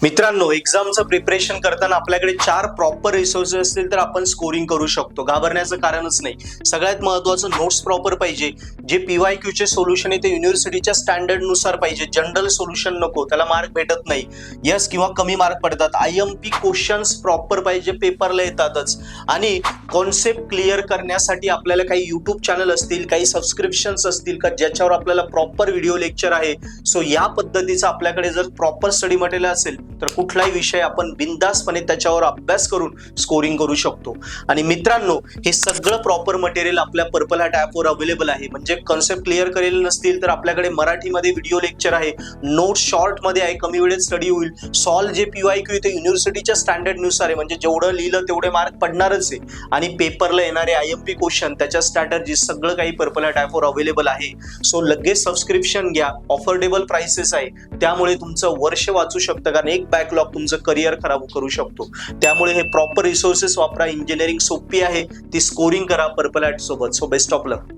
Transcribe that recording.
मित्रांनो, एक्झामचं प्रिपरेशन करताना आपल्याकडे 4 प्रॉपर रिसोर्सेस असतील तर आपण स्कोरिंग करू शकतो. घाबरण्याचं कारणच नाही. सगळ्यात महत्त्वाचं नोट्स प्रॉपर पाहिजे. जे PYQ चे सोल्युशन आहे ते युनिव्हर्सिटीच्या स्टँडर्ड नुसार पाहिजे. जनरल सोल्युशन नको, त्याला मार्क भेटत नाही. यस किंवा कमी मार्क पडतात. IMP क्वेश्चन्स प्रॉपर पाहिजे, पेपरला येतातच. आणि कॉन्सेप्ट क्लिअर करण्यासाठी आपल्याला काही यूट्यूब चॅनल असतील, काही सबस्क्रिप्शन्स असतील का ज्याच्यावर आपल्याला प्रॉपर व्हिडिओ लेक्चर आहे. सो या पद्धतीचं आपल्याकडे जर प्रॉपर स्टडी मटेरियल असेल तर कुठलाही विषय आपण बिनधास्तपणे त्याच्यावर अभ्यास करून स्कोरिंग करू शकतो. आणि मित्रांनो, हे सगळं प्रॉपर मटेरियल आपल्या पर्पल हॅट ॲपवर अवेलेबल आहे. म्हणजे कॉन्सेप्ट क्लिअर करेल नसतील तर आपल्याकडे मराठीमध्ये व्हिडिओ लेक्चर आहे, नोट्स शॉर्ट मध्ये आहे, कमी वेळेत स्टडी होईल. सॉल्व जे PYQ ते युनिव्हर्सिटीच्या स्टँडर्ड नुसार आहे, म्हणजे जेवढं लिहिलं तेवढे मार्क पडणारच आहे. आणि पेपरला येणारे IMP क्वेश्चन, त्याच्या स्ट्रॅटर्जी सगळं काही पर्पल हॅट ॲपवर अवेलेबल आहे. सो लगेच सबस्क्रिप्शन घ्या, ऑफोर्डेबल प्राइसेस आहे. त्यामुळे तुमचं वर्ष वाचू शकतं, कारण एक बॅकलॉग तुमचं करिअर खराब करू शकतो. त्यामुळे हे प्रॉपर रिसोर्सेस वापरा. इंजिनिअरिंग सोपी आहे, ती स्कोरिंग करा पर्पल हॅट सोबत. So best of luck.